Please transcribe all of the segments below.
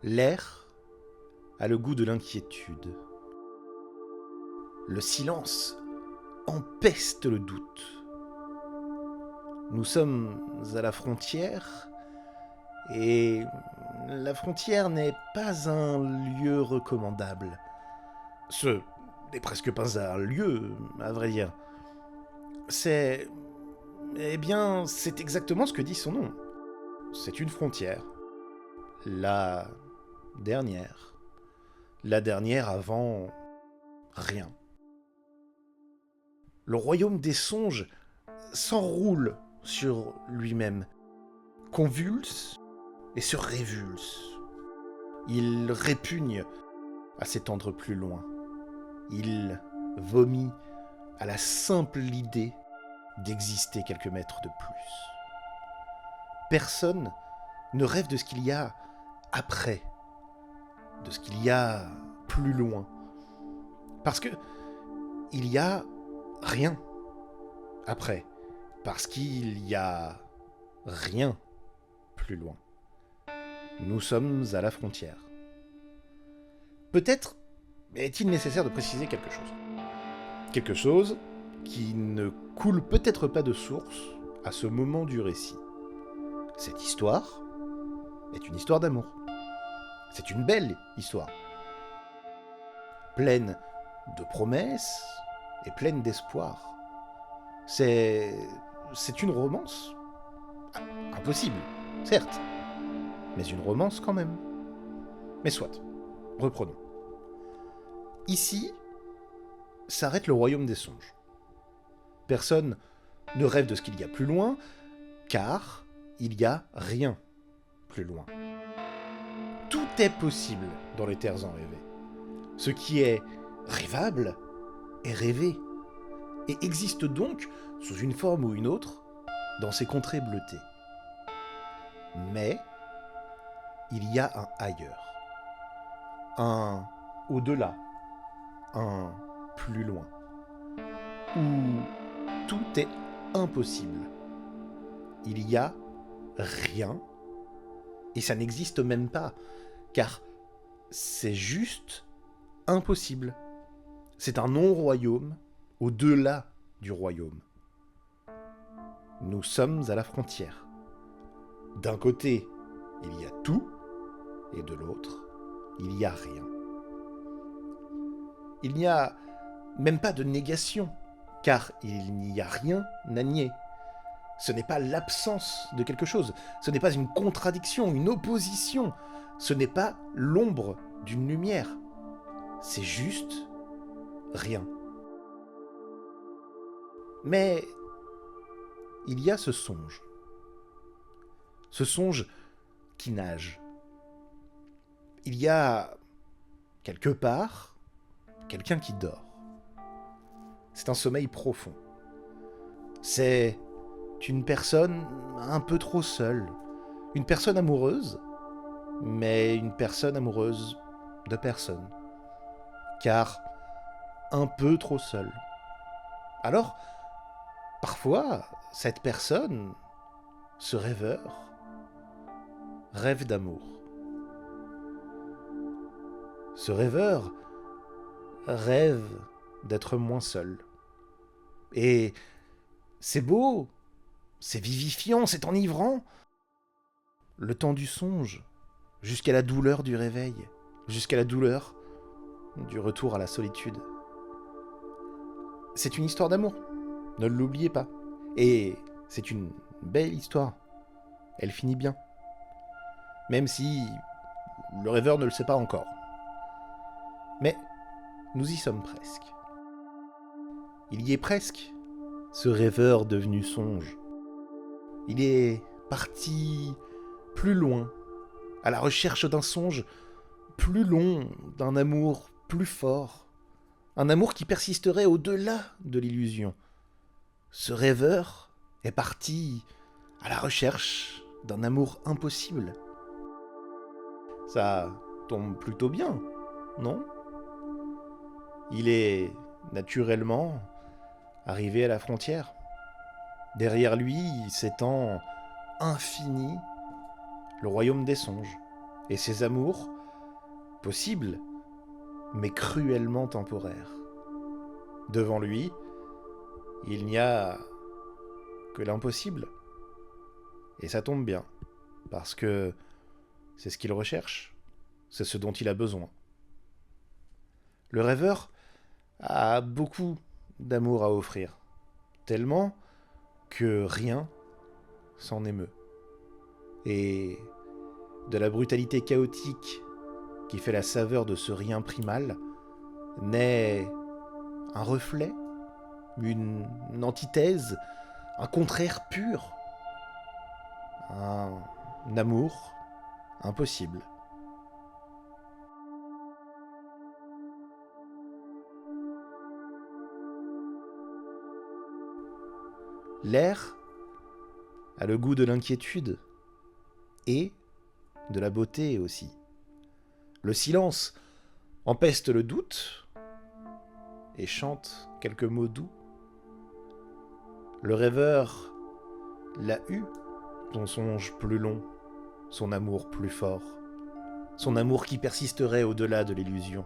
L'air a le goût de l'inquiétude. Le silence empeste le doute. Nous sommes à la frontière, et la frontière n'est pas un lieu recommandable. Ce n'est presque pas un lieu, à vrai dire. C'est exactement ce que dit son nom. C'est une frontière. La dernière. La dernière avant rien. Le royaume des songes s'enroule sur lui-même, convulse et se révulse. Il répugne à s'étendre plus loin. Il vomit à la simple idée d'exister quelques mètres de plus. Personne ne rêve de ce qu'il y a après, de ce qu'il y a plus loin. Parce que il y a rien après. Parce qu'il y a rien plus loin. Nous sommes à la frontière. Peut-être est-il nécessaire de préciser quelque chose. Quelque chose qui ne coule peut-être pas de source à ce moment du récit. Cette histoire est une histoire d'amour. C'est une belle histoire. Pleine de promesses et pleine d'espoir. C'est une romance. Impossible, certes. Mais une romance quand même. Mais soit, reprenons. Ici s'arrête le royaume des songes. Personne ne rêve de ce qu'il y a plus loin, car il y a rien plus loin. Tout est possible dans les terres enrêvées. Ce qui est rêvable est rêvé, et existe donc, sous une forme ou une autre, dans ces contrées bleutées. Mais il y a un ailleurs, un au-delà, un plus loin, où tout est impossible. Il y a rien, et ça n'existe même pas, car c'est juste impossible. C'est un non-royaume au-delà du royaume. Nous sommes à la frontière. D'un côté, il y a tout, et de l'autre, il n'y a rien. Il n'y a même pas de négation, car il n'y a rien à nier. Ce n'est pas l'absence de quelque chose, ce n'est pas une contradiction, une opposition, ce n'est pas l'ombre d'une lumière. C'est juste rien. Mais il y a ce songe qui nage. Il y a quelque part quelqu'un qui dort. C'est un sommeil profond. C'est une personne un peu trop seule. Une personne amoureuse, mais une personne amoureuse de personne. Car un peu trop seule. Alors, parfois, cette personne, ce rêveur, rêve d'amour. Ce rêveur rêve d'être moins seul. Et c'est beau, c'est vivifiant, c'est enivrant. Le temps du songe, jusqu'à la douleur du réveil, jusqu'à la douleur du retour à la solitude. C'est une histoire d'amour, ne l'oubliez pas. Et c'est une belle histoire. Elle finit bien. Même si le rêveur ne le sait pas encore. Mais nous y sommes presque. Il y est presque, ce rêveur devenu songe. Il est parti plus loin, à la recherche d'un songe plus long, d'un amour plus fort, un amour qui persisterait au-delà de l'illusion. Ce rêveur est parti à la recherche d'un amour impossible. Ça tombe plutôt bien, non ? Il est naturellement arrivé à la frontière. Derrière lui s'étend infini le royaume des songes, et ses amours possible, mais cruellement temporaire. Devant lui, il n'y a que l'impossible. Et ça tombe bien, parce que c'est ce qu'il recherche, c'est ce dont il a besoin. Le rêveur a beaucoup d'amour à offrir, tellement que rien s'en émeut. Et de la brutalité chaotique qui fait la saveur de ce rien primal naît un reflet, une antithèse, un contraire pur, un amour impossible. L'air a le goût de l'inquiétude et de la beauté aussi. Le silence empeste le doute et chante quelques mots doux. Le rêveur l'a eu, ton songe plus long, son amour plus fort, son amour qui persisterait au-delà de l'illusion.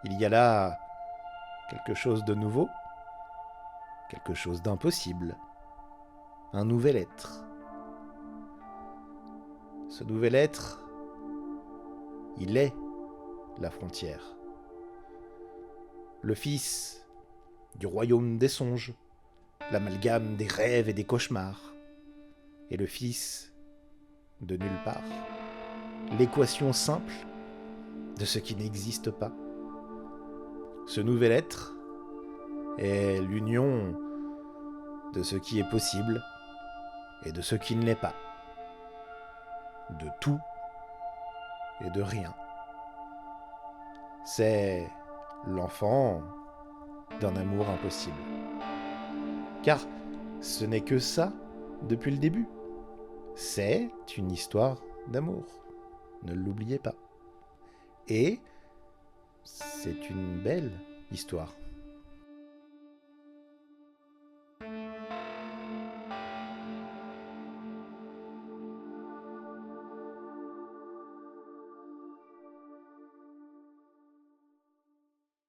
Il y a là quelque chose de nouveau, quelque chose d'impossible, un nouvel être. Ce nouvel être, il est la frontière. Le fils du royaume des songes, l'amalgame des rêves et des cauchemars, et le fils de nulle part, l'équation simple de ce qui n'existe pas. Ce nouvel être est l'union de ce qui est possible et de ce qui ne l'est pas, de tout et de rien. C'est l'enfant d'un amour impossible. Car ce n'est que ça depuis le début. C'est une histoire d'amour. Ne l'oubliez pas. Et c'est une belle histoire